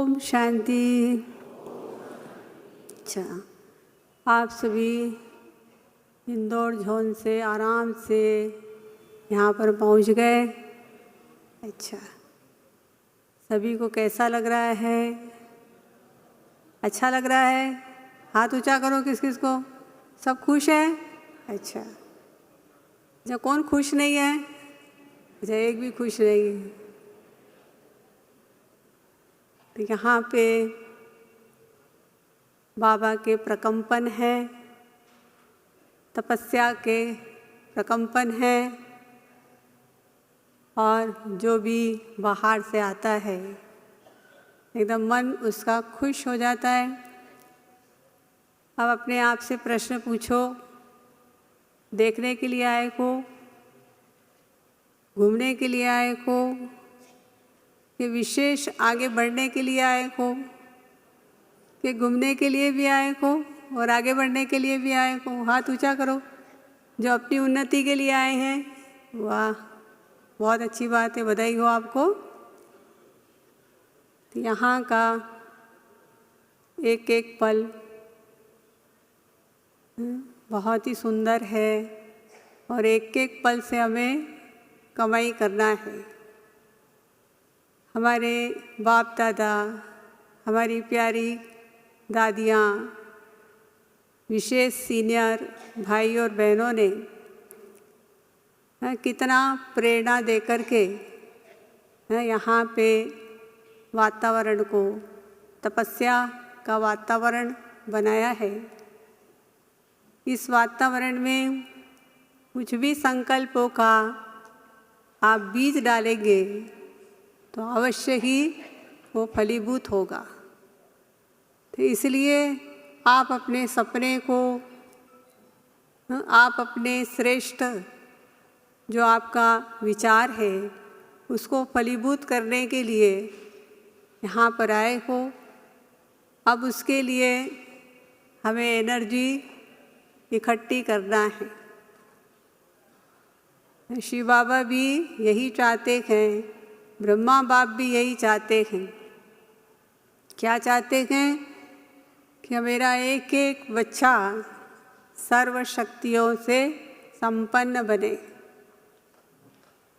ओम शांति। अच्छा, आप सभी इंदौर जोन से आराम से यहाँ पर पहुँच गए। अच्छा, सभी को कैसा लग रहा है? अच्छा लग रहा है? हाथ ऊंचा करो किस किस को। सब खुश है? अच्छा, जो कौन खुश नहीं है? अच्छा, एक भी खुश नहीं है। तो यहाँ पे बाबा के प्रकंपन है, तपस्या के प्रकंपन है, और जो भी बाहर से आता है एकदम मन उसका खुश हो जाता है। अब अपने आप से प्रश्न पूछो, देखने के लिए आए हो, घूमने के लिए आए हो, कि विशेष आगे बढ़ने के लिए आए हो, कि घूमने के लिए भी आए हो और आगे बढ़ने के लिए भी आए हो? हाथ ऊंचा करो। जो अपनी उन्नति के लिए आए हैं, वाह, बहुत अच्छी बात है, बधाई हो आपको। तो यहाँ का एक एक पल बहुत ही सुंदर है और एक एक पल से हमें कमाई करना है। हमारे बाप दादा, हमारी प्यारी दादियाँ, विशेष सीनियर भाई और बहनों ने कितना प्रेरणा दे कर के यहाँ पे वातावरण को, तपस्या का वातावरण बनाया है। इस वातावरण में कुछ भी संकल्पों का आप बीज डालेंगे तो अवश्य ही वो फलीभूत होगा। तो इसलिए आप अपने सपने को, आप अपने श्रेष्ठ जो आपका विचार है उसको फलीभूत करने के लिए यहाँ पर आए हो। अब उसके लिए हमें एनर्जी इकट्ठी करना है। शिव बाबा भी यही चाहते हैं, ब्रह्मा बाप भी यही चाहते हैं। क्या चाहते हैं? कि मेरा एक एक बच्चा सर्व शक्तियों से संपन्न बने,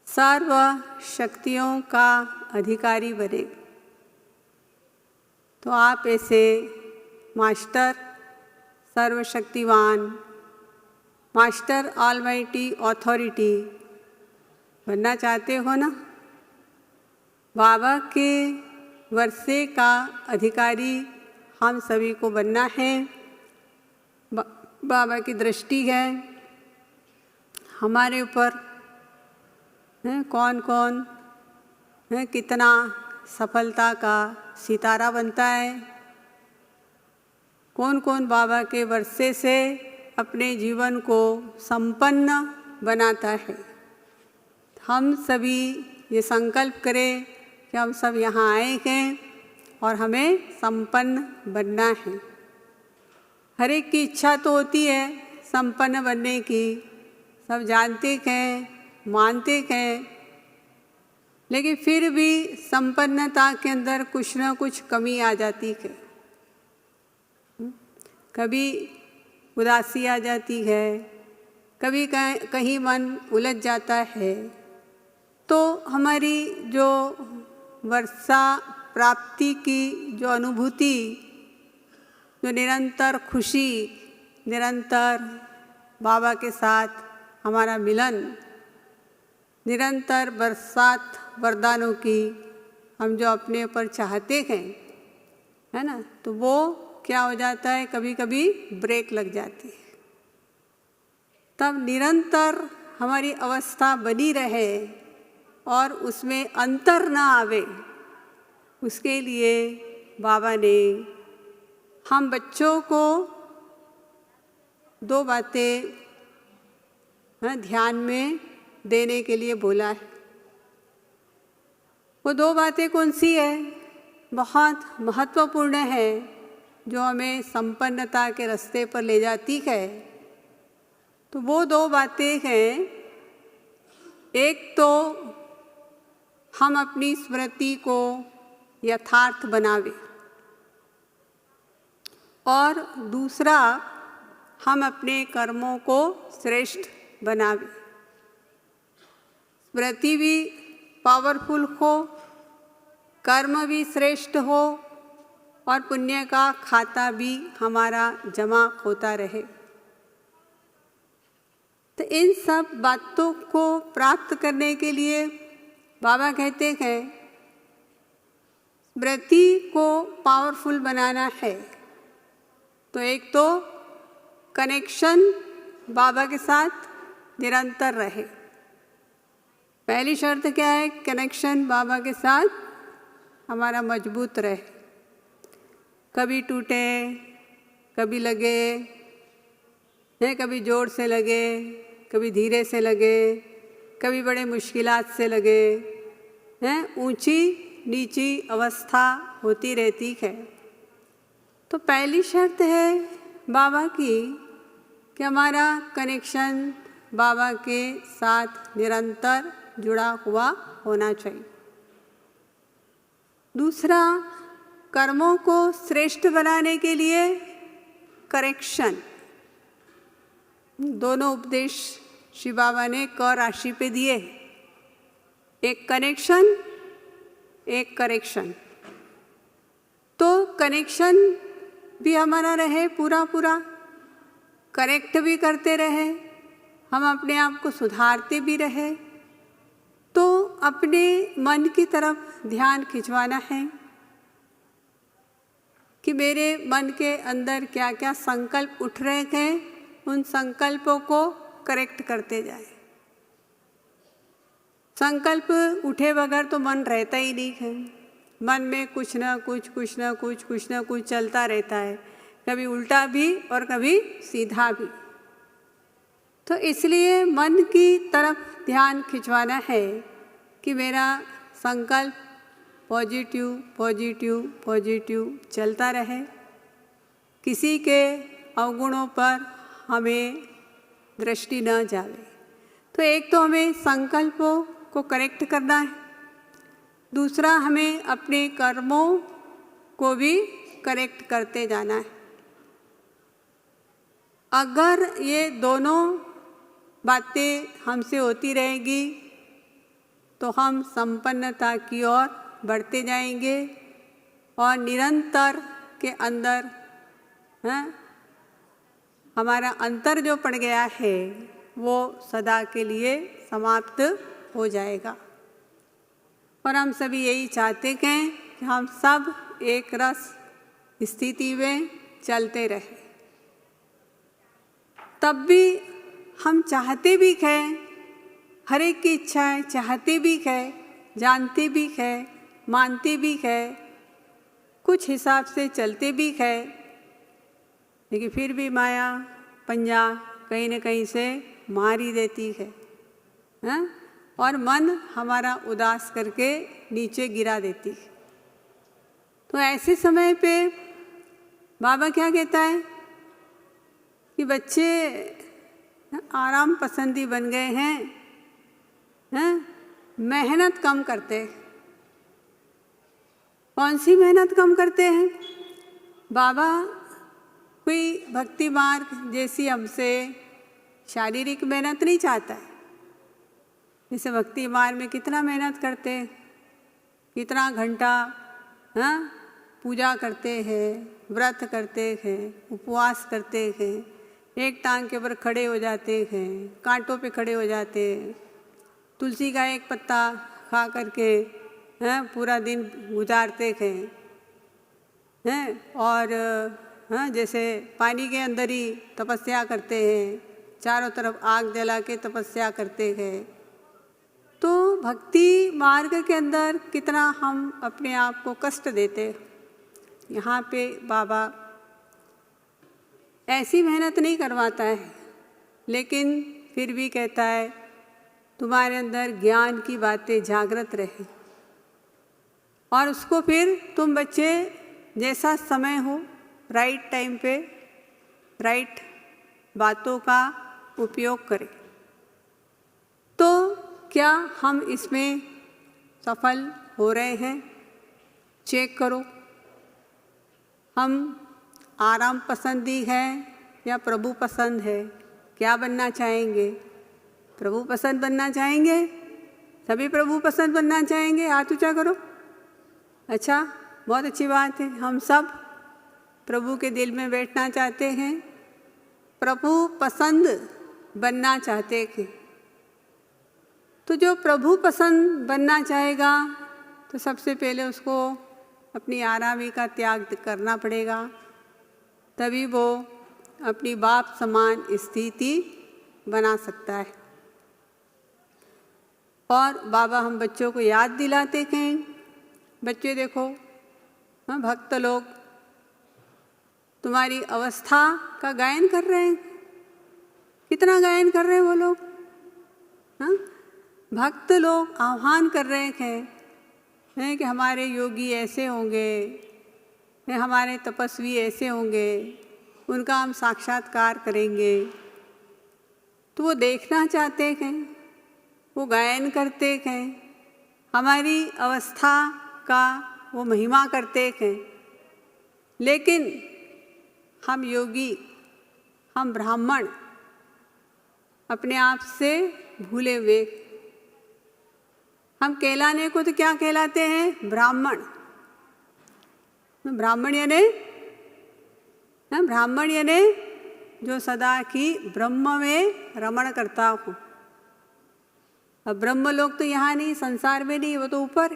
सर्व शक्तियों का अधिकारी बने। तो आप ऐसे मास्टर सर्वशक्तिवान, मास्टर ऑलमाइटी अथॉरिटी बनना चाहते हो ना? बाबा के वर्षे का अधिकारी हम सभी को बनना है। बाबा की दृष्टि है हमारे ऊपर, कौन कौन कितना सफलता का सितारा बनता है, कौन कौन बाबा के वर्षे से अपने जीवन को संपन्न बनाता है। हम सभी ये संकल्प करें कि हम सब यहाँ आए हैं और हमें संपन्न बनना है। हर एक की इच्छा तो होती है संपन्न बनने की, सब जानते हैं, मानते हैं, लेकिन फिर भी संपन्नता के अंदर कुछ ना कुछ कमी आ जाती है। कभी उदासी आ जाती है, कभी कहीं मन उलझ जाता है। तो हमारी जो वर्षा प्राप्ति की जो अनुभूति, जो निरंतर खुशी, निरंतर बाबा के साथ हमारा मिलन, निरंतर बरसात वरदानों की हम जो अपने ऊपर चाहते हैं, है ना, तो वो क्या हो जाता है, कभी कभी ब्रेक लग जाती है। तब निरंतर हमारी अवस्था बनी रहे और उसमें अंतर ना आवे, उसके लिए बाबा ने हम बच्चों को दो बातें ध्यान में देने के लिए बोला है। वो दो बातें कौन सी है? बहुत महत्वपूर्ण है, जो हमें संपन्नता के रास्ते पर ले जाती है। तो वो दो बातें हैं, एक तो हम अपनी स्मृति को यथार्थ बनावे। और दूसरा, हम अपने कर्मों को श्रेष्ठ बनावे। स्मृति भी पावरफुल हो, कर्म भी श्रेष्ठ हो और पुण्य का खाता भी हमारा जमा होता रहे। तो इन सब बातों को प्राप्त करने के लिए बाबा कहते हैं स्मृति को पावरफुल बनाना है। तो एक तो कनेक्शन बाबा के साथ निरंतर रहे। पहली शर्त क्या है? कनेक्शन बाबा के साथ हमारा मजबूत रहे। कभी टूटे, कभी लगे, कभी जोर से लगे, कभी धीरे से लगे, कभी बड़े मुश्किलात से लगे, ऊंची नीची अवस्था होती रहती है। तो पहली शर्त है बाबा की कि हमारा कनेक्शन बाबा के साथ निरंतर जुड़ा हुआ होना चाहिए। दूसरा, कर्मों को श्रेष्ठ बनाने के लिए करेक्शन। दोनों उपदेश श्री बाबा ने क राशि पे दिए, एक कनेक्शन, एक करेक्शन। तो कनेक्शन भी हमारा रहे पूरा पूरा, करेक्ट भी करते रहे, हम अपने आप को सुधारते भी रहे। तो अपने मन की तरफ ध्यान खिंचवाना है कि मेरे मन के अंदर क्या क्या संकल्प उठ रहे हैं, उन संकल्पों को करेक्ट करते जाए। संकल्प उठे बगैर तो मन रहता ही नहीं है। मन में कुछ ना कुछ चलता रहता है, कभी उल्टा भी और कभी सीधा भी। तो इसलिए मन की तरफ ध्यान खिंचवाना है कि मेरा संकल्प पॉजिटिव पॉजिटिव पॉजिटिव चलता रहे। किसी के अवगुणों पर हमें दृष्टि न जावे। तो एक तो हमें संकल्पों को करेक्ट करना है, दूसरा हमें अपने कर्मों को भी करेक्ट करते जाना है। अगर ये दोनों बातें हमसे होती रहेगी तो हम संपन्नता की ओर बढ़ते जाएंगे और निरंतर के अंदर हमारा अंतर जो पड़ गया है वो सदा के लिए समाप्त हो जाएगा। और हम सभी यही चाहते हैं कि हम सब एक रस स्थिति में चलते रहें। तब भी हम चाहते भी हैं, हर एक की इच्छाएं चाहते भी है, जानते भी है, मानते भी है, कुछ हिसाब से चलते भी है, लेकिन फिर भी माया पंजा कहीं न कहीं से मार ही देती है, और मन हमारा उदास करके नीचे गिरा देती है। तो ऐसे समय पे बाबा क्या कहता है कि बच्चे आराम पसंदी बन गए हैं, मेहनत कम करते। कौन सी मेहनत कम करते हैं? बाबा कोई भक्ति मार्ग जैसी हमसे शारीरिक मेहनत नहीं चाहता है। जैसे भक्ति मार्ग में कितना मेहनत करते हैं, कितना घंटा पूजा करते हैं, व्रत करते हैं, उपवास करते हैं, एक टांग के ऊपर खड़े हो जाते हैं, कांटों पे खड़े हो जाते हैं, तुलसी का एक पत्ता खा करके पूरा दिन गुजारते हैं, और जैसे पानी के अंदर ही तपस्या करते हैं, चारों तरफ आग जला के तपस्या करते हैं। तो भक्ति मार्ग के अंदर कितना हम अपने आप को कष्ट देते। यहाँ पे बाबा ऐसी मेहनत नहीं करवाता है, लेकिन फिर भी कहता है तुम्हारे अंदर ज्ञान की बातें जागृत रहे, और उसको फिर तुम बच्चे जैसा समय हो राइट टाइम पे राइट बातों का उपयोग करें। तो क्या हम इसमें सफल हो रहे हैं? चेक करो, हम आराम पसंदी है या प्रभु पसंद है? क्या बनना चाहेंगे? प्रभु पसंद बनना चाहेंगे? सभी प्रभु पसंद बनना चाहेंगे? हाथ ऊंचा करो। अच्छा, बहुत अच्छी बात है। हम सब प्रभु के दिल में बैठना चाहते हैं, प्रभु पसंद बनना चाहते हैं। तो जो प्रभु पसंद बनना चाहेगा तो सबसे पहले उसको अपनी आरामी का त्याग करना पड़ेगा, तभी वो अपनी बाप समान स्थिति बना सकता है। और बाबा हम बच्चों को याद दिलाते हैं, बच्चे देखो, हाँ, भक्त लोग तुम्हारी अवस्था का गायन कर रहे हैं। कितना गायन कर रहे हैं वो लोग? हाँ, भक्त लोग आह्वान कर रहे हैं कि हमारे योगी ऐसे होंगे, हमारे तपस्वी ऐसे होंगे, उनका हम साक्षात्कार करेंगे। तो वो देखना चाहते हैं, वो गायन करते हैं, हमारी अवस्था का वो महिमा करते हैं। लेकिन हम योगी, हम ब्राह्मण अपने आप से भूले हुए, हम कहलाने को तो क्या कहलाते हैं? ब्राह्मण। ब्राह्मण यानी जो सदा की ब्रह्म में रमण करता हो। अब ब्रह्म लोग तो यहाँ नहीं, संसार में नहीं, वो तो ऊपर।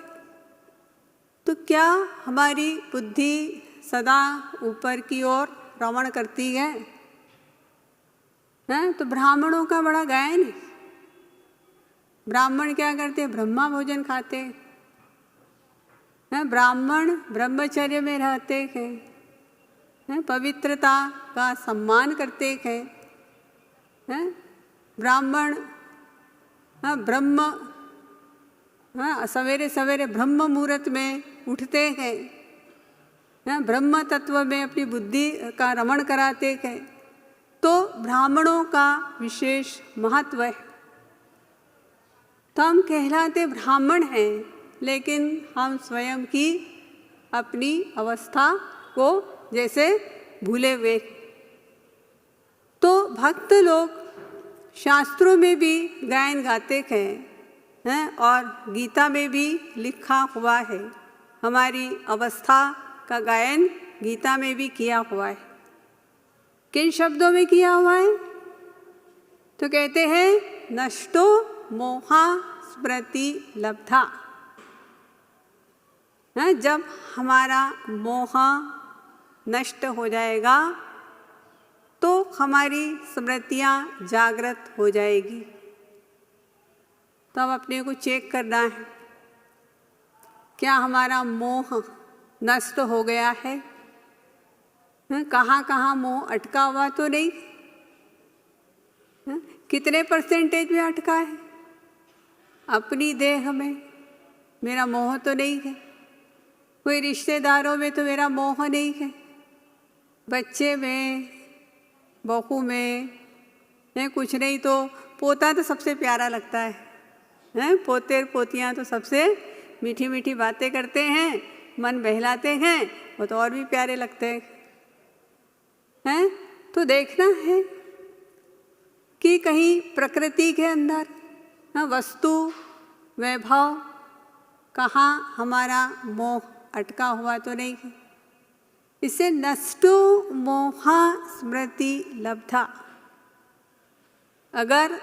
तो क्या हमारी बुद्धि सदा ऊपर की ओर रमण करती है? तो ब्राह्मणों का बड़ा गायन है। ब्राह्मण क्या करते हैं? ब्रह्मा भोजन खाते हैं। ब्राह्मण ब्रह्मचर्य में रहते हैं, पवित्रता का सम्मान करते हैं। ब्राह्मण ब्रह्म सवेरे सवेरे ब्रह्म मुहूर्त में उठते हैं, ब्रह्म तत्व में अपनी बुद्धि का रमण कराते हैं। तो ब्राह्मणों का विशेष महत्व है। तो हम कहलाते ब्राह्मण हैं, लेकिन हम स्वयं की अपनी अवस्था को जैसे भूले हुए। तो भक्त लोग शास्त्रों में भी गायन गाते हैं और गीता में भी लिखा हुआ है। हमारी अवस्था का गायन गीता में भी किया हुआ है। किन शब्दों में किया हुआ है? तो कहते हैं, नष्टो मोहा स्मृति लब्धा। जब हमारा मोह नष्ट हो जाएगा तो हमारी स्मृतियाँ जागृत हो जाएगी। तो अब अपने को चेक करना है, क्या हमारा मोह नष्ट हो गया है? कहाँ कहाँ मोह अटका हुआ तो नहीं? कितने परसेंटेज में अटका है? अपनी देह में मेरा मोह तो नहीं है, कोई रिश्तेदारों में तो मेरा मोह नहीं है, बच्चे में, बहू में, कुछ नहीं तो पोता तो सबसे प्यारा लगता है, पोते पोतियाँ तो सबसे मीठी मीठी बातें करते हैं, मन बहलाते हैं, वो तो और भी प्यारे लगते हैं। तो देखना है कि कहीं प्रकृति के अंदर वस्तु वैभव कहाँ हमारा मोह अटका हुआ तो नहीं है। इसे नष्टो मोहा स्मृति लब्धा। अगर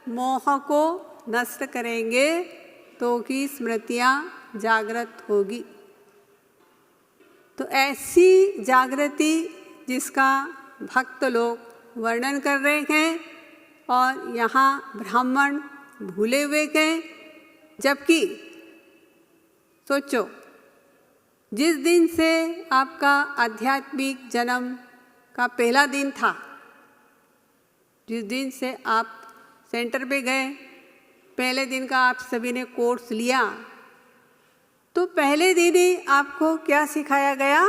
मोह को नष्ट करेंगे तो की स्मृतियाँ जागृत होगी। तो ऐसी जागृति जिसका भक्त लोग वर्णन कर रहे हैं और यहाँ ब्राह्मण भूले हुए हैं। जबकि सोचो, जिस दिन से आपका आध्यात्मिक जन्म का पहला दिन था, जिस दिन से आप सेंटर पे गए, पहले दिन का आप सभी ने कोर्स लिया, तो पहले दिन ही आपको क्या सिखाया गया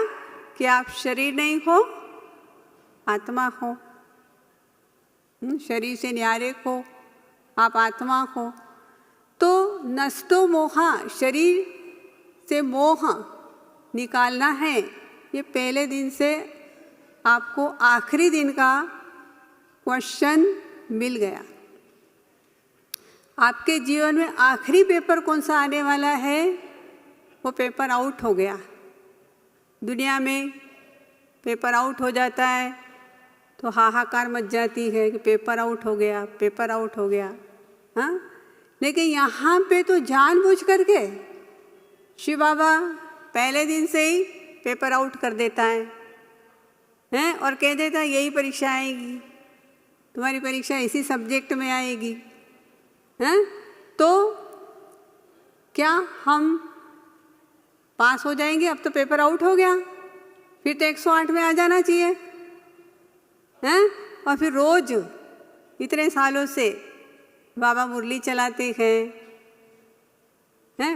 कि आप शरीर नहीं हो, आत्मा हो। शरीर से न्यारे हो, आप आत्मा हो। तो नष्टो मोहा, शरीर से मोह निकालना है, ये पहले दिन से आपको आखिरी दिन का क्वेश्चन मिल गया। आपके जीवन में आखिरी पेपर कौन सा आने वाला है, वो पेपर आउट हो गया। दुनिया में पेपर आउट हो जाता है तो हाहाकार मच जाती है कि पेपर आउट हो गया, पेपर आउट हो गया। हाँ, लेकिन यहाँ पे तो जानबूझ करके शिव बाबा पहले दिन से ही पेपर आउट कर देता है और कह देता है यही परीक्षा आएगी, तुम्हारी परीक्षा इसी सब्जेक्ट में आएगी। हैं, तो क्या हम पास हो जाएंगे? अब तो पेपर आउट हो गया, फिर तो 108 में आ जाना चाहिए। हैं, और फिर रोज इतने सालों से बाबा मुरली चलाते हैं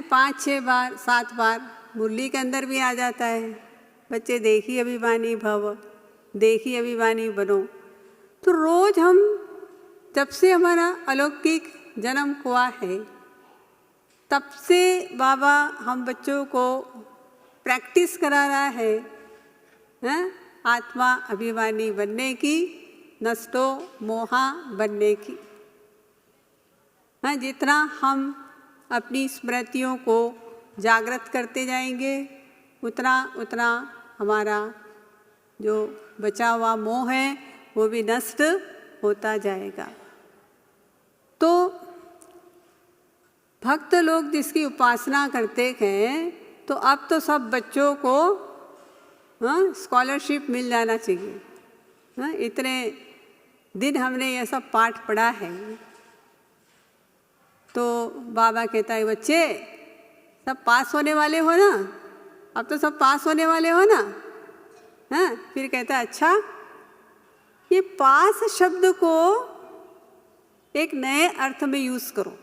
5, 6 बार, 7 बार मुरली के अंदर भी आ जाता है, बच्चे देखी अभिमानी भव, देखी अभिमानी बनो। तो रोज हम, जब से हमारा अलौकिक जन्म हुआ है, तब से बाबा हम बच्चों को प्रैक्टिस करा रहा है आत्मा अभिमानी बनने की, नष्टो मोहा बनने की। जितना हम अपनी स्मृतियों को जागृत करते जाएंगे, उतना उतना हमारा जो बचा हुआ मोह है वो भी नष्ट होता जाएगा। तो भक्त लोग जिसकी उपासना करते हैं, तो अब तो सब बच्चों को स्कॉलरशिप मिल जाना चाहिए। इतने दिन हमने ये सब पाठ पढ़ा है। तो बाबा कहता है बच्चे सब पास होने वाले हो ना, अब तो सब पास होने वाले हो ना। फिर कहता है अच्छा, ये पास शब्द को एक नए अर्थ में यूज़ करो।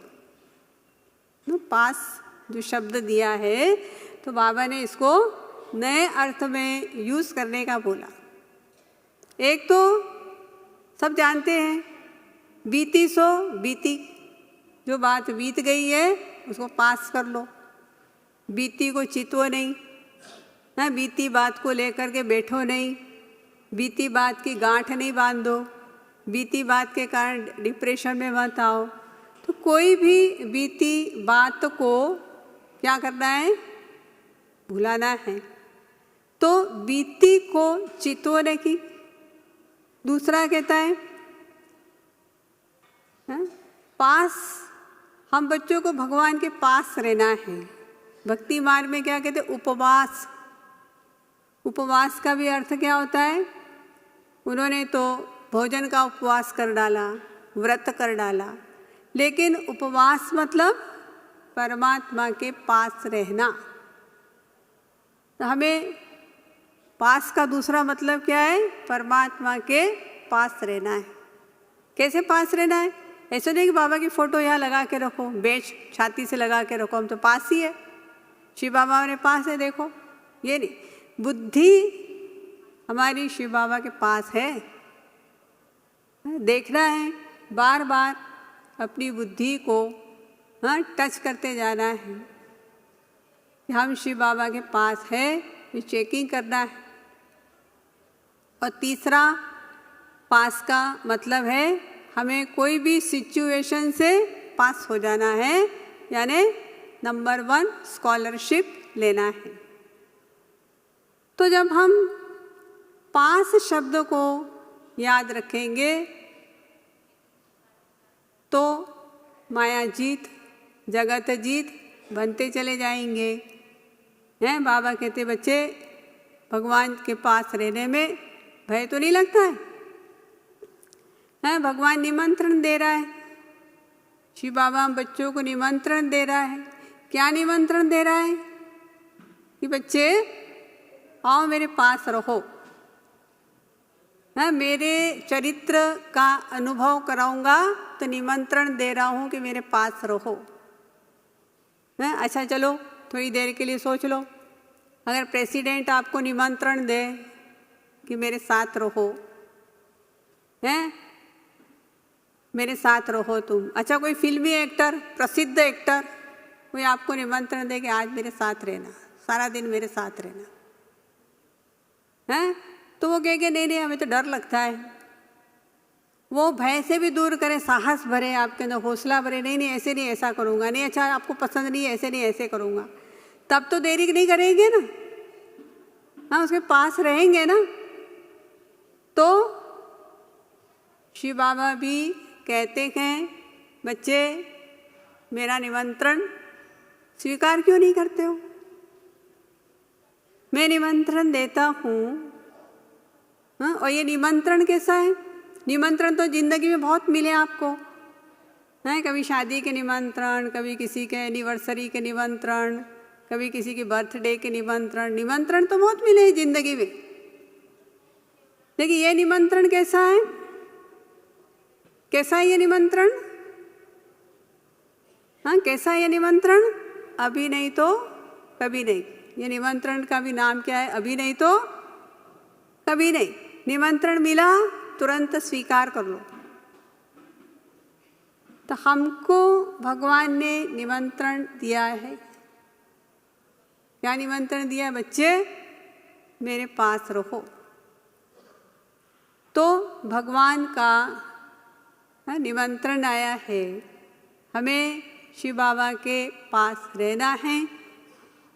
पास जो शब्द दिया है, तो बाबा ने इसको नए अर्थ में यूज़ करने का बोला। एक तो सब जानते हैं, बीती सो बीती, जो बात बीत गई है उसको पास कर लो, बीती को चितवो नहीं। बीती बात को लेकर के बैठो नहीं, बीती बात की गांठ नहीं बांधो, बीती बात के कारण डिप्रेशन में मत आओ। तो कोई भी बीती बात को क्या करना है, भुलाना है। तो बीती को चितवने की। दूसरा कहता है पास, हम बच्चों को भगवान के पास रहना है। भक्ति मार्ग में क्या कहते हैं, उपवास। उपवास का भी अर्थ क्या होता है, उन्होंने तो भोजन का उपवास कर डाला, व्रत कर डाला, लेकिन उपवास मतलब परमात्मा के पास रहना। तो हमें पास का दूसरा मतलब क्या है, परमात्मा के पास रहना है। कैसे पास रहना है? ऐसा नहीं कि बाबा की फ़ोटो यहाँ लगा के रखो, बेच छाती से लगा के रखो, हम तो पास ही है, शिव बाबा मेरे पास है, देखो। ये नहीं, बुद्धि हमारी शिव बाबा के पास है। देखना है, बार बार अपनी बुद्धि को टच करते जाना है कि हम शिव बाबा के पास है, ये चेकिंग करना है। और तीसरा पास का मतलब है हमें कोई भी सिचुएशन से पास हो जाना है, यानी नंबर 1 स्कॉलरशिप लेना है। तो जब हम पास शब्द को याद रखेंगे तो माया जीत, जगत जीत बनते चले जाएंगे। बाबा कहते बच्चे भगवान के पास रहने में भय तो नहीं लगता है? भगवान निमंत्रण दे रहा है, शिव बाबा हम बच्चों को निमंत्रण दे रहा है। क्या निमंत्रण दे रहा है कि बच्चे आओ मेरे पास रहो, मेरे चरित्र का अनुभव कराऊंगा, तो निमंत्रण दे रहा हूँ कि मेरे पास रहो। अच्छा चलो थोड़ी देर के लिए सोच लो, अगर प्रेसिडेंट आपको निमंत्रण दे कि मेरे साथ रहो, मेरे साथ रहो तुम। अच्छा कोई फिल्मी एक्टर, प्रसिद्ध एक्टर, कोई आपको निमंत्रण दे कि आज मेरे साथ रहना, सारा दिन मेरे साथ रहना है। तो वो कहेंगे नहीं नहीं, हमें तो डर लगता है। वो भय से भी दूर करें, साहस भरे आपके अंदर, हौसला भरे, नहीं नहीं ऐसे नहीं, ऐसा करूँगा, नहीं अच्छा आपको पसंद नहीं है, ऐसे नहीं ऐसे करूँगा, तब तो देरी नहीं करेंगे ना। हाँ, उसके पास रहेंगे ना। तो शिव बाबा भी कहते हैं, बच्चे मेरा निमंत्रण स्वीकार क्यों नहीं करते हो? मैं निमंत्रण देता हूँ। हाँ, और ये निमंत्रण कैसा है? निमंत्रण तो जिंदगी में बहुत मिले आपको, हैं? कभी शादी के निमंत्रण, कभी किसी के एनिवर्सरी के निमंत्रण, कभी किसी की बर्थडे के निमंत्रण। निमंत्रण तो बहुत मिले हैं जिंदगी में, लेकिन ये निमंत्रण कैसा है? कैसा है ये निमंत्रण? हाँ, कैसा है ये निमंत्रण? अभी नहीं तो कभी नहीं। ये निमंत्रण का भी नाम क्या है? अभी नहीं तो कभी नहीं। निमंत्रण मिला तुरंत स्वीकार कर लो। तो हमको भगवान ने निमंत्रण दिया है। क्या निमंत्रण दिया है? बच्चे मेरे पास रहो। तो भगवान का निमंत्रण आया है, हमें शिव बाबा के पास रहना है।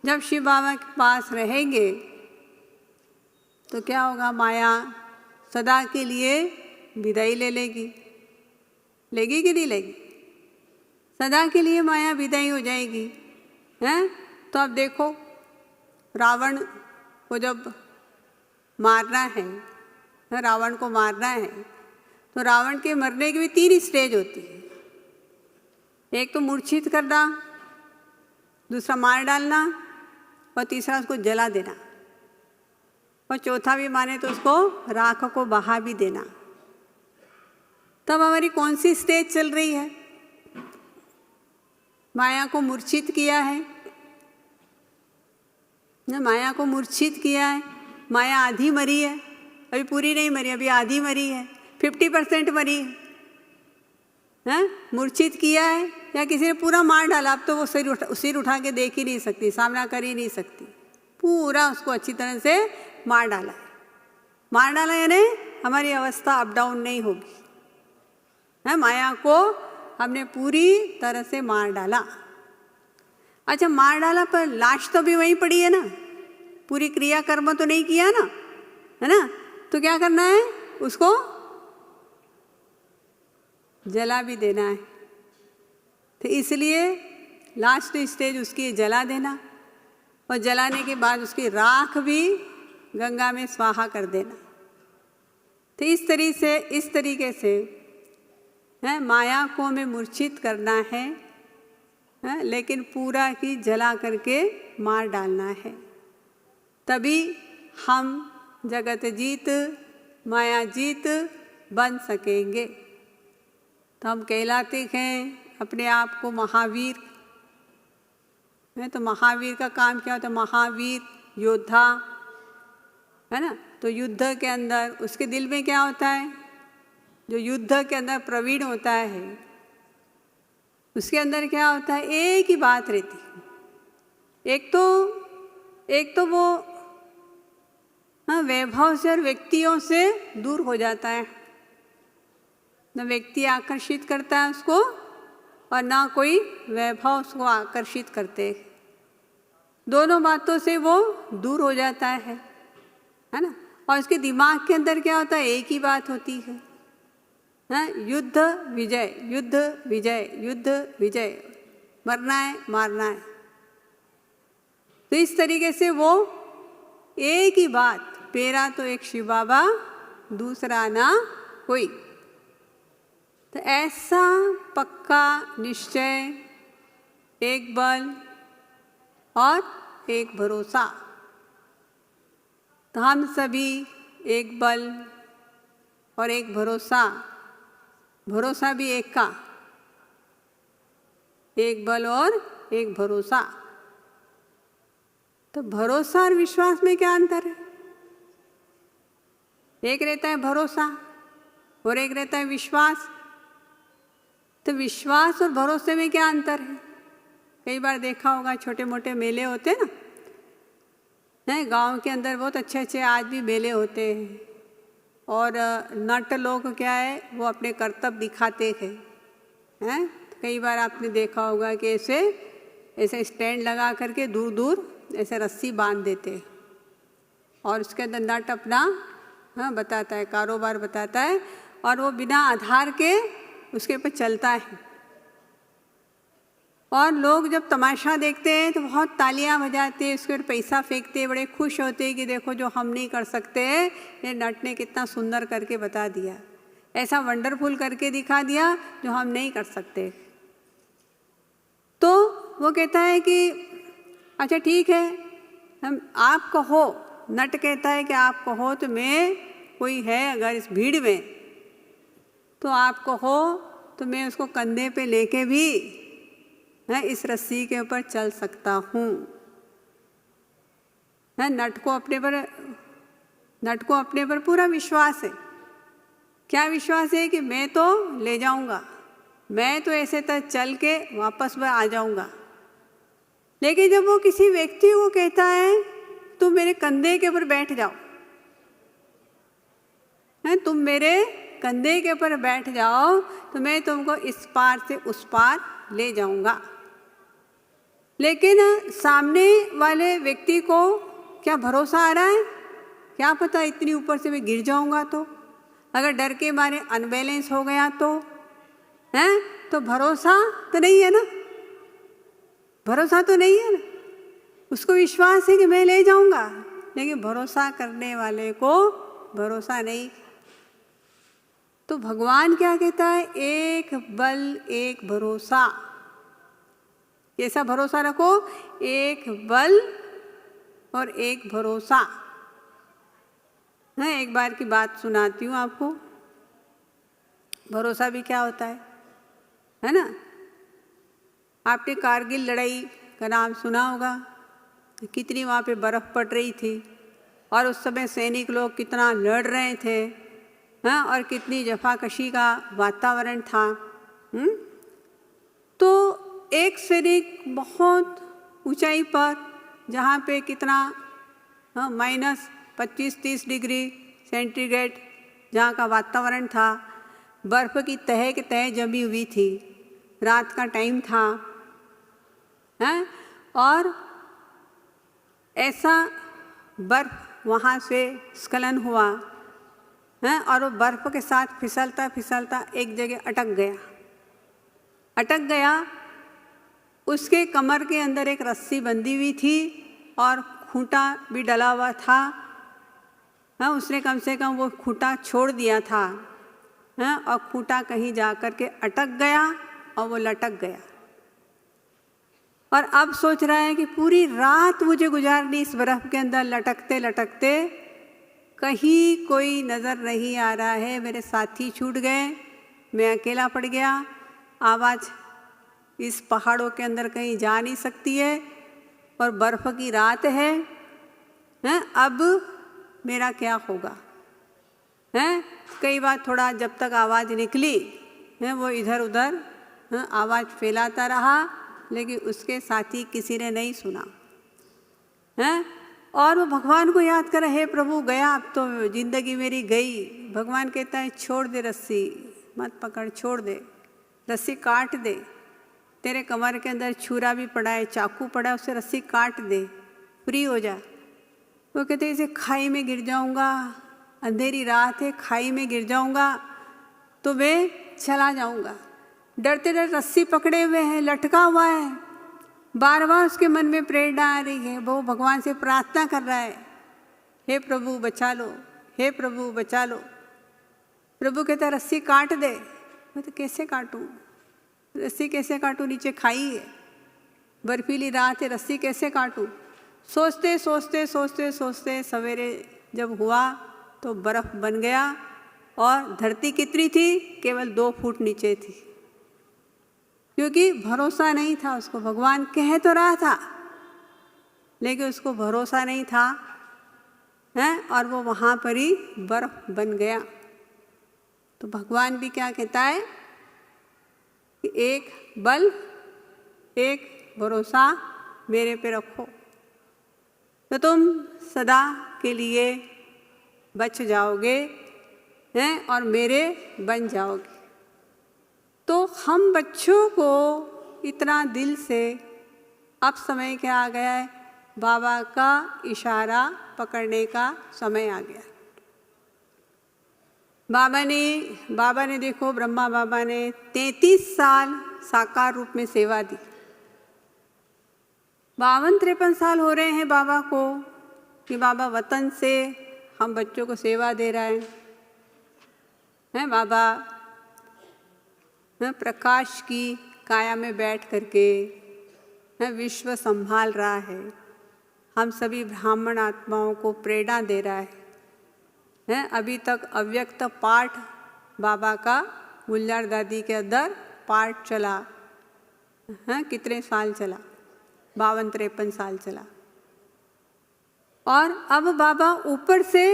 जब शिव बाबा के पास रहेंगे तो क्या होगा? माया सदा के लिए विदाई ले लेगी। लेगी कि नहीं लेगी? सदा के लिए माया विदाई हो जाएगी, हैं? तो अब देखो, रावण को जब मारना है, रावण को मारना है, तो रावण के मरने की भी 3 स्टेज होती है। एक तो मूर्छित करना, दूसरा मार डालना, और तीसरा उसको जला देना, और चौथा भी माने तो उसको राख को बहा भी देना। तब हमारी कौन सी स्टेज चल रही है? माया को मूर्छित किया है ना, माया को मूर्छित किया है। माया आधी मरी है, अभी पूरी नहीं मरी, अभी आधी मरी है, 50% मरी है। मूर्छित किया है या किसी ने पूरा मार डाला, अब तो वो सिर उठा के देख ही नहीं सकती, सामना कर ही नहीं सकती, पूरा उसको अच्छी तरह से मार डाला है। मार डाला यानी हमारी अवस्था अप डाउन नहीं होगी, है? माया को हमने पूरी तरह से मार डाला। अच्छा, मार डाला पर लाश तो भी वहीं पड़ी है ना, पूरी क्रिया कर्म तो नहीं किया ना, है ना? तो क्या करना है? उसको जला भी देना है। तो इसलिए लास्ट स्टेज उसकी जला देना, और जलाने के बाद उसकी राख भी गंगा में स्वाहा कर देना। तो इस तरीके से है माया को हमें मूर्छित करना है, लेकिन पूरा की जला करके मार डालना है। तभी हम जगत जीत माया जीत बन सकेंगे। तो हम कहलाते हैं अपने आप को महावीर। है तो महावीर का काम क्या होता है? महावीर योद्धा, है ना? तो युद्ध के अंदर उसके दिल में क्या होता है? जो युद्ध के अंदर प्रवीण होता है उसके अंदर क्या होता है? एक ही बात रहती है। एक तो वो वैभव से और व्यक्तियों से दूर हो जाता है। न व्यक्ति आकर्षित करता है उसको, और ना कोई वैभव उसको आकर्षित करते। दोनों बातों से वो दूर हो जाता है ना? और उसके दिमाग के अंदर क्या होता है? एक ही बात होती है, युद्ध विजय, युद्ध विजय, युद्ध विजय, मरना है मारना है। तो इस तरीके से वो एक ही बात, मेरा तो एक शिव बाबा, दूसरा ना कोई। तो ऐसा पक्का निश्चय, एक बल और एक भरोसा। तो हम सभी एक बल और एक भरोसा, भरोसा भी एक का, एक बल और एक भरोसा। तो भरोसा और विश्वास में क्या अंतर है? एक रहता है भरोसा और एक रहता है विश्वास। तो विश्वास और भरोसे में क्या अंतर है? कई बार देखा होगा, छोटे मोटे मेले होते हैं ना, हैं। गांव के अंदर बहुत अच्छे अच्छे आज भी मेले होते हैं और नट लोग क्या है वो अपने कर्तव्य दिखाते हैं। कई बार आपने देखा होगा कि ऐसे ऐसे स्टैंड लगा करके दूर दूर ऐसे रस्सी बांध देते और उसके अंदर नट अपना बताता है, कारोबार बताता है और वो बिना आधार के उसके ऊपर चलता है। और लोग जब तमाशा देखते हैं तो बहुत तालियां बजाते हैं, उसके ऊपर पैसा फेंकते हैं, बड़े खुश होते हैं कि देखो जो हम नहीं कर सकते ये नट ने कितना सुंदर करके बता दिया, ऐसा वंडरफुल करके दिखा दिया जो हम नहीं कर सकते। तो वो कहता है कि अच्छा ठीक है, हम आप कहो, नट कहता है कि आप कहो तो मैं कोई है अगर इस भीड़ में तो आप कहो तो मैं उसको कंधे पे लेके भी इस रस्सी के ऊपर चल सकता हूँ। नट को अपने पर पूरा विश्वास है। क्या विश्वास है कि मैं तो ले जाऊंगा, मैं तो ऐसे तक चल के वापस में आ जाऊंगा। लेकिन जब वो किसी व्यक्ति को कहता है तुम मेरे कंधे के ऊपर बैठ जाओ, तुम मेरे कंधे के ऊपर बैठ जाओ तो मैं तुमको इस पार से उस पार ले जाऊंगा। लेकिन सामने वाले व्यक्ति को क्या भरोसा आ रहा है, क्या पता इतनी ऊपर से मैं गिर जाऊंगा तो, अगर डर के मारे अनबैलेंस हो गया तो तो भरोसा तो नहीं है ना, भरोसा तो नहीं है ना। उसको विश्वास है कि मैं ले जाऊंगा, लेकिन भरोसा करने वाले को भरोसा नहीं। तो भगवान क्या कहता है, एक बल एक भरोसा। कैसा भरोसा रखो, एक बल और एक भरोसा। एक बार की बात सुनाती हूँ आपको। भरोसा भी क्या होता है ना। आपने कारगिल लड़ाई का नाम सुना होगा, कितनी वहाँ पे बर्फ़ पड़ रही थी और उस समय सैनिक लोग कितना लड़ रहे थे और कितनी जफाकशी का वातावरण था। तो एक सैनिक बहुत ऊंचाई पर, जहाँ पे कितना -25-30 डिग्री सेंटीग्रेड जहाँ का वातावरण था, बर्फ़ की तह के तह जमी हुई थी, रात का टाइम था और ऐसा बर्फ़ वहाँ से स्खलन हुआ और वो बर्फ़ के साथ फिसलता फिसलता एक जगह अटक गया। उसके कमर के अंदर एक रस्सी बंधी हुई थी और खूंटा भी डला हुआ था। उसने कम से कम वो खूंटा छोड़ दिया था और खूंटा कहीं जा कर के अटक गया और वो लटक गया। और अब सोच रहा है कि पूरी रात मुझे गुजारनी इस बर्फ़ के अंदर लटकते लटकते, कहीं कोई नज़र नहीं आ रहा है, मेरे साथी छूट गए, मैं अकेला पड़ गया, आवाज़ इस पहाड़ों के अंदर कहीं जा नहीं सकती है और बर्फ़ की रात है अब मेरा क्या होगा। कई बार थोड़ा जब तक आवाज़ निकली वो इधर उधर आवाज़ फैलाता रहा, लेकिन उसके साथी किसी ने नहीं सुना और वो भगवान को याद कर, हे प्रभु गया, अब तो ज़िंदगी मेरी गई। भगवान कहता है छोड़ दे रस्सी, मत पकड़, छोड़ दे रस्सी, काट दे। तेरे कमर के अंदर छुरा भी पड़ा है, चाकू पड़ा है, उससे रस्सी काट दे, फ्री हो जा। वो कहते इसे खाई में गिर जाऊंगा, अंधेरी रात है, खाई में गिर जाऊंगा तो मैं चला जाऊंगा। डरते डरते रस्सी पकड़े हुए हैं, लटका हुआ है, बार बार उसके मन में प्रेरणा आ रही है, वो भगवान से प्रार्थना कर रहा है, हे प्रभु बचा लो, हे प्रभु बचा लो। प्रभु कहता रस्सी काट दे। मैं तो कैसे काटूं, रस्सी कैसे काटूं, नीचे खाई है, बर्फीली रात है, रस्सी कैसे काटूं। सोचते सोचते सोचते सोचते सवेरे जब हुआ तो बर्फ़ बन गया और धरती कितनी थी, केवल 2 फुट नीचे थी, क्योंकि भरोसा नहीं था उसको। भगवान कह तो रहा था लेकिन उसको भरोसा नहीं था और वो वहाँ पर ही बर्फ़ बन गया। तो भगवान भी क्या कहता है कि एक बल एक भरोसा मेरे पे रखो। तो तुम सदा के लिए बच जाओगे हैं और मेरे बन जाओगे। तो हम बच्चों को इतना दिल से, अब समय क्या आ गया है, बाबा का इशारा पकड़ने का समय आ गया। बाबा ने देखो, ब्रह्मा बाबा ने 33 साल साकार रूप में सेवा दी। 52-53 साल हो रहे हैं बाबा को कि बाबा वतन से हम बच्चों को सेवा दे रहे हैं। बाबा प्रकाश की काया में बैठ करके विश्व संभाल रहा है, हम सभी ब्राह्मण आत्माओं को प्रेरणा दे रहा है। अभी तक अव्यक्त पाठ बाबा का गुल्जार दादी के अंदर पाठ चला है। कितने साल चला? 52-53 साल चला। और अब बाबा ऊपर से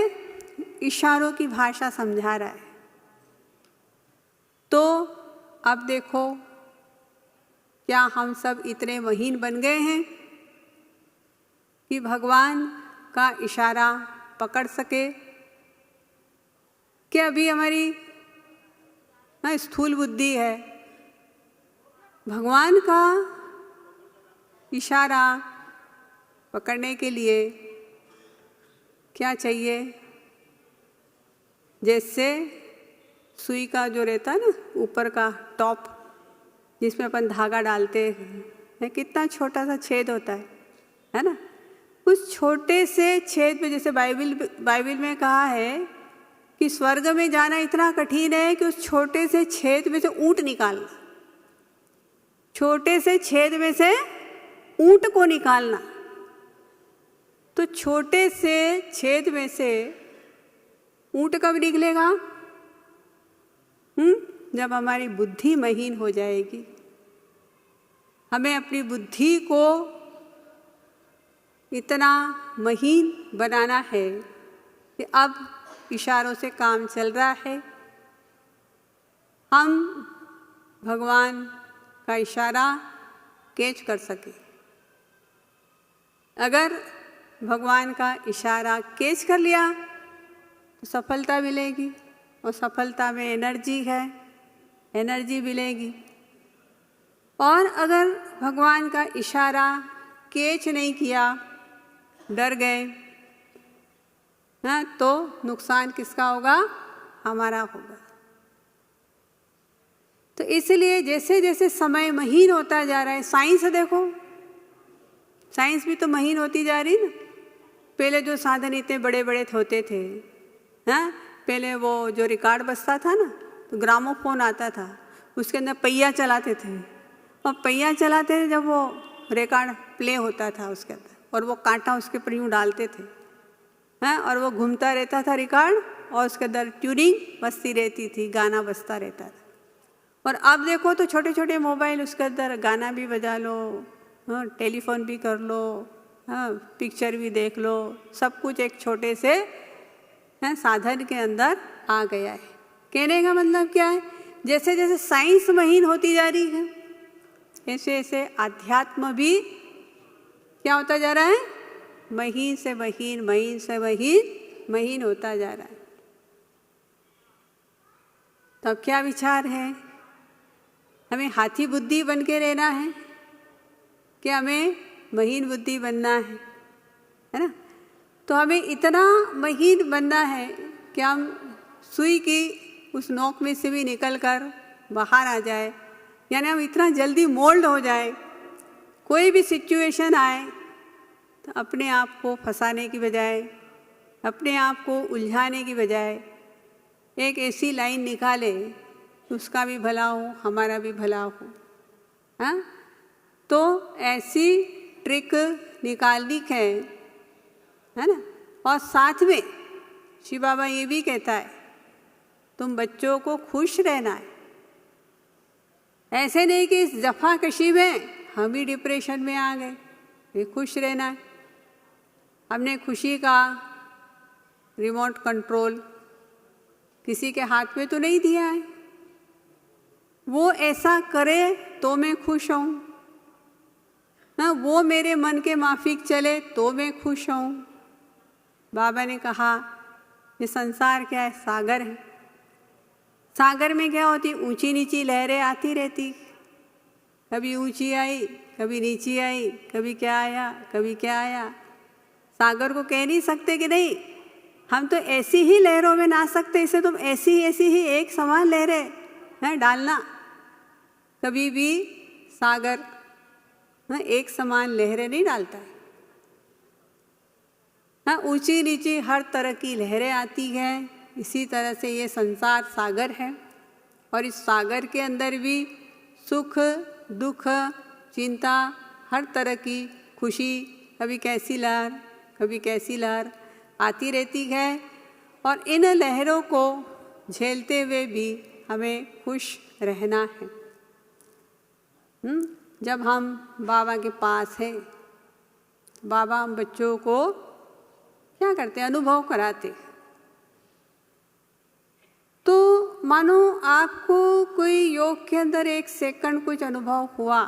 इशारों की भाषा समझा रहा है। तो अब देखो, क्या हम सब इतने महीन बन गए हैं कि भगवान का इशारा पकड़ सके? क्या अभी हमारी स्थूल बुद्धि है? भगवान का इशारा पकड़ने के लिए क्या चाहिए? जैसे सुई का जो रहता है ना, ऊपर का टॉप जिसमें अपन धागा डालते हैं, कितना छोटा सा छेद होता है ना? उस छोटे से छेद में, जैसे बाइबल में कहा है कि स्वर्ग में जाना इतना कठिन है कि उस छोटे से छेद में से ऊंट निकालना, छोटे से छेद में से ऊंट को निकालना। तो छोटे से छेद में से ऊंट कब निकलेगा? जब हमारी बुद्धि महीन हो जाएगी। हमें अपनी बुद्धि को इतना महीन बनाना है कि अब इशारों से काम चल रहा है। हम भगवान का इशारा कैच कर सके। अगर भगवान का इशारा कैच कर लिया तो सफलता मिलेगी, और सफलता में एनर्जी है, एनर्जी मिलेगी। और अगर भगवान का इशारा कैच नहीं किया, डर गए तो नुकसान किसका होगा? हमारा होगा। तो इसलिए जैसे जैसे समय महीन होता जा रहा है, साइंस देखो, साइंस भी तो महीन होती जा रही ना। पहले जो साधन इतने बड़े बड़े होते थे, पहले वो जो रिकॉर्ड बजता था ना, तो ग्रामोफोन आता था, उसके अंदर पहिया चलाते थे, और पहिया चलाते थे जब वो रिकॉर्ड प्ले होता था उसके अंदर, और वो कांटा उसके ऊपर यूँ डालते थे, और वो घूमता रहता था रिकॉर्ड, और उसके अंदर ट्यूनिंग बजती रहती थी, गाना बजता रहता था। और अब देखो तो छोटे छोटे मोबाइल, उसके अंदर गाना भी बजा लो, टेलीफोन भी कर लो, पिक्चर भी देख लो, सब कुछ एक छोटे से साधन के अंदर आ गया है। कहने का मतलब क्या है? जैसे जैसे साइंस महीन होती जा रही है, ऐसे ऐसे आध्यात्म भी क्या होता जा रहा है? महीन से महीन, महीन से महीन, महीन होता जा रहा है। तो अब क्या विचार है? हमें हाथी बुद्धि बन के रहना है कि हमें महीन बुद्धि बनना है ना? तो हमें इतना महीन बनना है कि हम सुई की उस नोक में से भी निकल कर बाहर आ जाए, यानी हम इतना जल्दी मोल्ड हो जाए। कोई भी सिचुएशन आए तो अपने आप को फंसाने की बजाय, अपने आप को उलझाने की बजाय एक ऐसी लाइन निकाले, उसका भी भला हो, हमारा भी भला हो। हाँ, तो ऐसी ट्रिक निकालनी है ना। और साथ में शिव बाबा ये भी कहता है, तुम बच्चों को खुश रहना है। ऐसे नहीं कि इस जफाकशी में हम ही डिप्रेशन में आ गए, ये खुश रहना है। हमने खुशी का रिमोट कंट्रोल किसी के हाथ में तो नहीं दिया है, वो ऐसा करे तो मैं खुश हूँ। हाँ, वो मेरे मन के माफिक चले तो मैं खुश हूँ। बाबा ने कहा ये संसार क्या है, सागर है। सागर में क्या होती, ऊंची नीची लहरें आती रहती, कभी ऊंची आई कभी नीची आई, कभी क्या आया कभी क्या आया। सागर को कह नहीं सकते कि नहीं हम तो ऐसी ही लहरों में ना सकते, इसे तुम ऐसी ही एक समान लहरें हैं डालना। कभी भी सागर एक समान लहरें नहीं डालता है। हाँ, ऊंची नीची हर तरह की लहरें आती हैं। इसी तरह से ये संसार सागर है और इस सागर के अंदर भी सुख दुख चिंता हर तरह की खुशी, कभी कैसी लहर कभी कैसी लहर आती रहती है। और इन लहरों को झेलते हुए भी हमें खुश रहना है। जब हम बाबा के पास हैं, बाबा हम बच्चों को क्या करते हैं, अनुभव कराते। तो मानो आपको कोई योग के अंदर एक सेकंड कुछ अनुभव हुआ,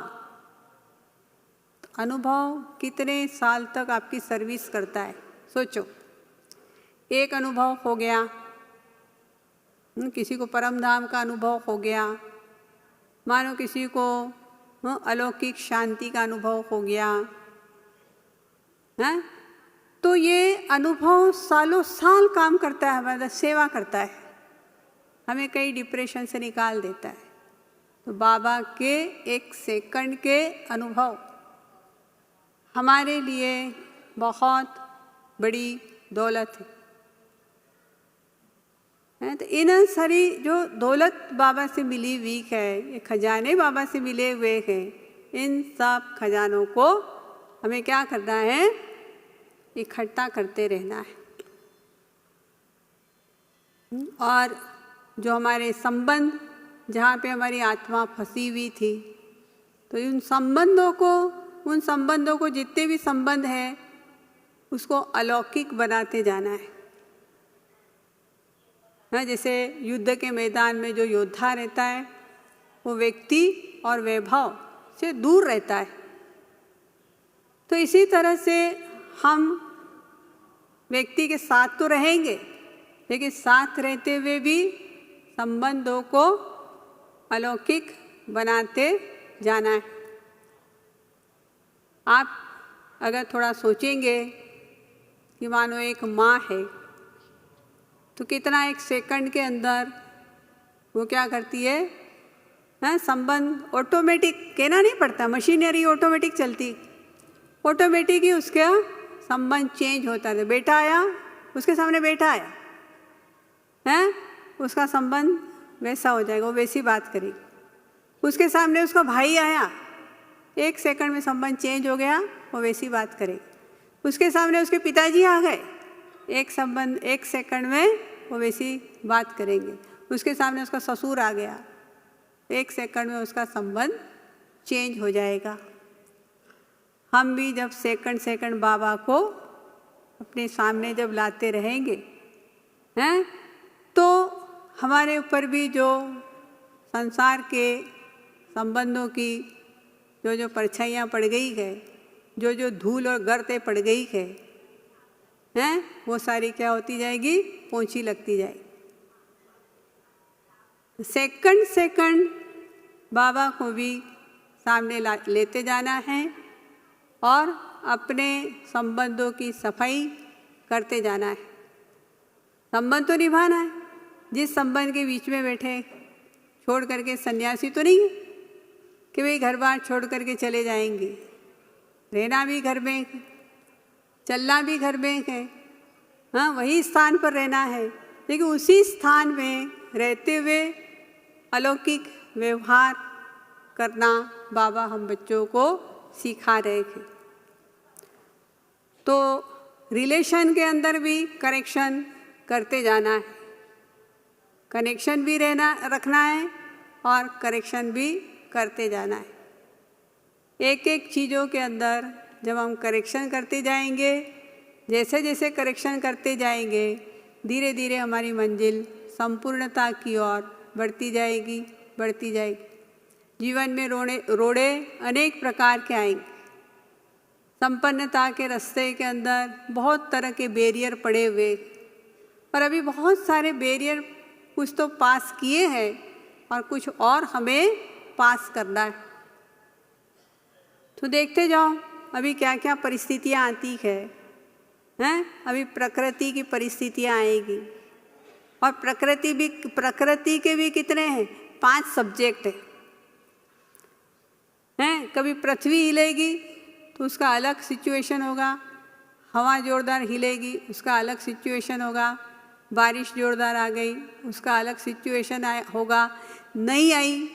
तो अनुभव कितने साल तक आपकी सर्विस करता है, सोचो। एक अनुभव हो गया, किसी को परम धाम का अनुभव हो गया, मानो किसी को अलौकिक शांति का अनुभव हो गया है, तो ये अनुभव सालों साल काम करता है, हमारा सेवा करता है, हमें कई डिप्रेशन से निकाल देता है। तो बाबा के एक सेकंड के अनुभव हमारे लिए बहुत बड़ी दौलत है। तो इन सारी जो दौलत बाबा से मिली हुई है, ये खजाने बाबा से मिले हुए हैं, इन सब खजानों को हमें क्या करना है, इकट्ठा करते रहना है। और जो हमारे संबंध, जहाँ पे हमारी आत्मा फंसी हुई थी, तो उन संबंधों को जितने भी संबंध हैं उसको अलौकिक बनाते जाना है। जैसे युद्ध के मैदान में जो योद्धा रहता है वो व्यक्ति और वैभव से दूर रहता है। तो इसी तरह से हम व्यक्ति के साथ तो रहेंगे, लेकिन साथ रहते हुए भी संबंधों को अलौकिक बनाते जाना है। आप अगर थोड़ा सोचेंगे कि मानो एक माँ है, तो कितना एक सेकंड के अंदर वो क्या करती है, संबंध ऑटोमेटिक, कहना नहीं पड़ता, मशीनरी ऑटोमेटिक चलती, ऑटोमेटिक ही उसका संबंध चेंज होता है। बेटा आया, उसके सामने बेटा आया है, उसका संबंध वैसा हो जाएगा, वो वैसी बात करेगी। उसके सामने उसका भाई आया, एक सेकंड में संबंध चेंज हो गया, वो वैसी बात करेगी। उसके सामने उसके पिताजी आ गए, एक सेकंड में वो वैसी बात करेंगे। उसके सामने उसका ससुर आ गया, एक सेकंड में उसका संबंध चेंज हो जाएगा। हम भी जब सेकंड बाबा को अपने सामने जब लाते रहेंगे हैं, तो हमारे ऊपर भी जो संसार के संबंधों की जो परछाइयाँ पड़ गई है, जो धूल और गर्तें पड़ गई है, वो सारी क्या होती जाएगी, पोंछी लगती जाएगी। सेकंड बाबा को भी सामने लेते जाना है और अपने संबंधों की सफाई करते जाना है। संबंध तो निभाना है। जिस संबंध के बीच में बैठे छोड़ करके सन्यासी तो नहीं कि भाई घर बार छोड़ करके चले जाएंगे। रहना भी घर में, चलना भी घर में है, हाँ, वही स्थान पर रहना है, लेकिन उसी स्थान में रहते हुए अलौकिक व्यवहार करना बाबा हम बच्चों को सिखा रहे हैं। तो रिलेशन के अंदर भी कनेक्शन करते जाना है, कनेक्शन भी रखना है और करेक्शन भी करते जाना है। एक चीज़ों के अंदर जब हम करेक्शन करते जाएंगे, जैसे जैसे करेक्शन करते जाएंगे, धीरे धीरे हमारी मंजिल संपूर्णता की ओर बढ़ती जाएगी। जीवन में रोड़े अनेक प्रकार के आएंगे, संपन्नता के रास्ते के अंदर बहुत तरह के बैरियर पड़े हुए, और अभी बहुत सारे बैरियर कुछ तो पास किए हैं और कुछ और हमें पास करना है। तो देखते जाओ अभी क्या क्या परिस्थितियाँ आती हैं। अभी प्रकृति की परिस्थितियाँ आएगी, और प्रकृति के भी कितने हैं, 5 सब्जेक्ट हैं। कभी पृथ्वी हिलेगी तो उसका अलग सिचुएशन होगा, हवा जोरदार हिलेगी उसका अलग सिचुएशन होगा, बारिश जोरदार आ गई उसका अलग सिचुएशन होगा, नहीं आई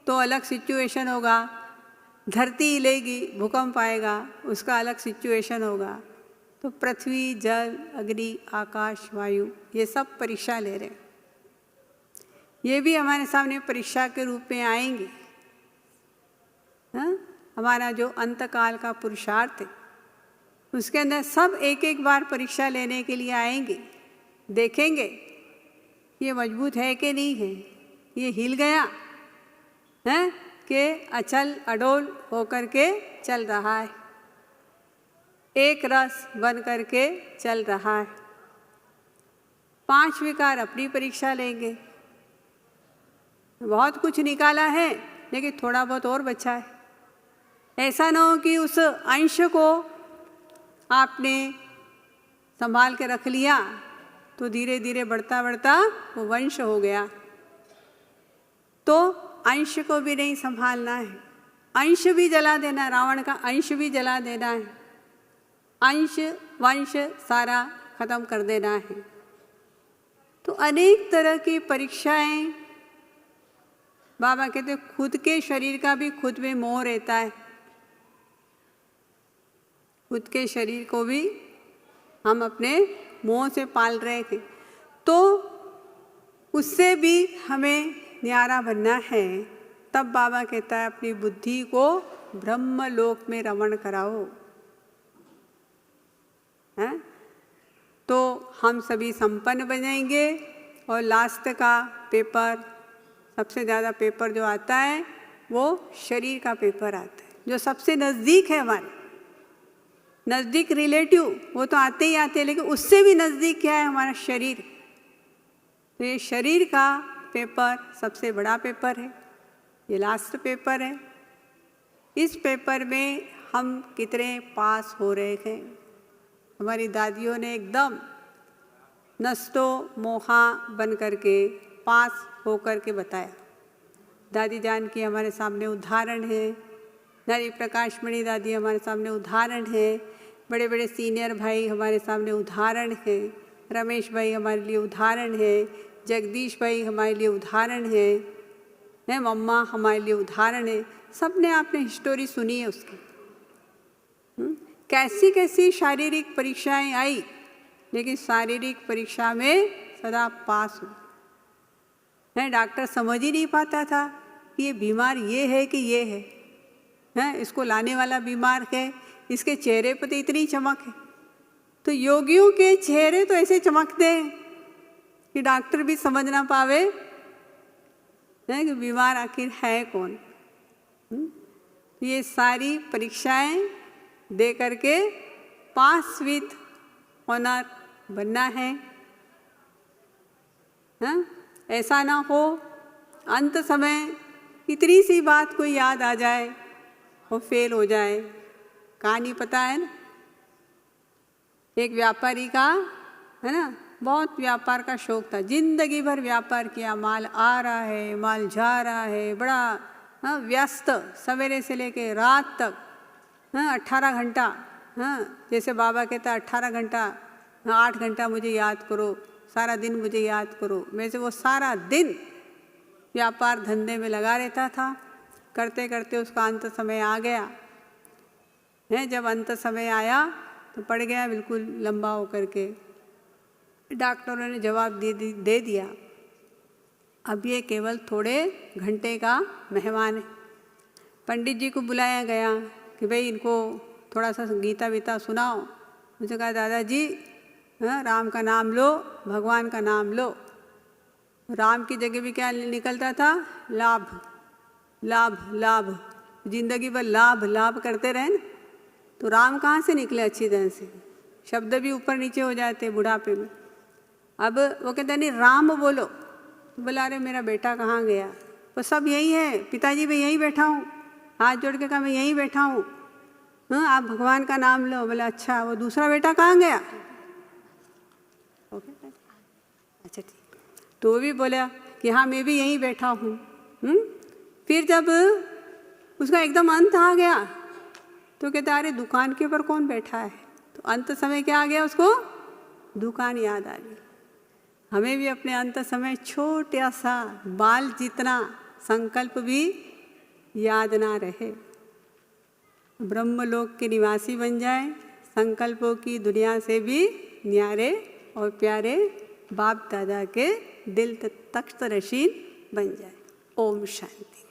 तो अलग सिचुएशन होगा, धरती हिलेगी भूकंप आएगा उसका अलग सिचुएशन होगा। तो पृथ्वी, जल, अग्नि, आकाश, वायु, ये सब परीक्षा ले रहे हैं। ये भी हमारे सामने परीक्षा के रूप में आएंगे। हमारा जो अंतकाल का पुरुषार्थ है उसके अंदर सब एक एक बार परीक्षा लेने के लिए आएंगे। देखेंगे ये मजबूत है कि नहीं है, ये हिल गया है कि अचल अडोल होकर के चल रहा है, एक रस बन करके चल रहा है। 5 विकार अपनी परीक्षा लेंगे। बहुत कुछ निकाला है लेकिन थोड़ा बहुत और बचा है। ऐसा ना हो कि उस अंश को आपने संभाल के रख लिया तो धीरे धीरे बढ़ता बढ़ता वो वंश हो गया। तो अंश को भी नहीं संभालना है, अंश भी जला देना, रावण का अंश भी जला देना है, अंश वंश सारा खत्म कर देना है। तो अनेक तरह की परीक्षाएं, बाबा कहते खुद के शरीर का भी खुद में मोह रहता है। खुद के शरीर को भी हम अपने मोह से पाल रहे थे, तो उससे भी हमें न्यारा बनना है। तब बाबा कहता है अपनी बुद्धि को ब्रह्मलोक में रमण कराओ। है? तो हम सभी संपन्न बनेंगे। और लास्ट का पेपर, सबसे ज़्यादा पेपर जो आता है वो शरीर का पेपर आता है, जो सबसे नज़दीक है हमारे, नज़दीक रिलेटिव, वो तो आते ही आते हैं, लेकिन उससे भी नज़दीक क्या है, हमारा शरीर। तो ये शरीर का पेपर सबसे बड़ा पेपर है, ये लास्ट पेपर है। इस पेपर में हम कितने पास हो रहे हैं। हमारी दादियों ने एकदम नष्टो मोहा बन करके पास होकर के बताया। दादी जान की हमारे सामने उदाहरण है, दादी प्रकाशमणि दादी हमारे सामने उदाहरण है, बड़े बड़े सीनियर भाई हमारे सामने उदाहरण है, रमेश भाई हमारे लिए उदाहरण है, जगदीश भाई हमारे लिए उदाहरण है, मम्मा हमारे लिए उदाहरण है। सब ने आपने स्टोरी सुनी है उसकी। कैसी कैसी शारीरिक परीक्षाएं आई, लेकिन शारीरिक परीक्षा में सदा पास हो। डॉक्टर समझ ही नहीं पाता था कि ये बीमार ये है कि ये है, इसको लाने वाला बीमार है, इसके चेहरे पर तो इतनी चमक है। तो योगियों के चेहरे तो ऐसे चमकते हैं कि डॉक्टर भी समझ ना पावे कि बीमार आखिर है कौन। ये सारी परीक्षाएं दे करके पास विथ ऑनर बनना है। ऐसा ना हो अंत समय इतनी सी बात कोई याद आ जाए और फेल हो जाए। कहानी पता है ना, एक व्यापारी का, है ना, बहुत व्यापार का शौक था, जिंदगी भर व्यापार किया, माल आ रहा है, माल जा रहा है, बड़ा व्यस्त, सवेरे से लेके रात तक 18 घंटा। जैसे बाबा कहता 18 घंटा, 8 घंटा मुझे याद करो, सारा दिन मुझे याद करो। मैं से वो सारा दिन व्यापार धंधे में लगा रहता था। करते करते उसका अंत समय आ गया है। जब अंत समय आया तो पड़ गया बिल्कुल लंबा होकर के। डॉक्टरों ने जवाब दे दिया, अब ये केवल थोड़े घंटे का मेहमान है। पंडित जी को बुलाया गया कि भाई इनको थोड़ा सा गीता वीता सुनाओ। मुझे कहा दादाजी राम का नाम लो, भगवान का नाम लो। राम की जगह भी क्या निकलता था, लाभ लाभ लाभ, जिंदगी भर लाभ लाभ करते रहे ना, तो राम कहाँ से निकले अच्छी तरह से, शब्द भी ऊपर नीचे हो जाते बुढ़ापे में। अब वो कहते नहीं राम बोलो, तो बोला अरे मेरा बेटा कहाँ गया, तो सब यही है पिताजी, मैं यहीं बैठा हूँ, हाथ जोड़ के कहा मैं यहीं बैठा हूँ, हाँ आप भगवान का नाम लो। बोला अच्छा वो दूसरा बेटा कहाँ गया, ओके अच्छा ठीक। तो वो भी बोला कि हाँ मैं भी यहीं बैठा हूँ। फिर जब उसका एकदम अंत आ गया तो कहता अरे दुकान के ऊपर कौन बैठा है, तो अंत समय क्या आ गया उसको, दुकान याद आ गई। हमें भी अपने अंत समय छोटा सा बाल जितना संकल्प भी याद ना रहे, ब्रह्मलोक के निवासी बन जाए, संकल्पों की दुनिया से भी न्यारे और प्यारे बाप दादा के दिल तख्त नशीन बन जाए। ओम शांति।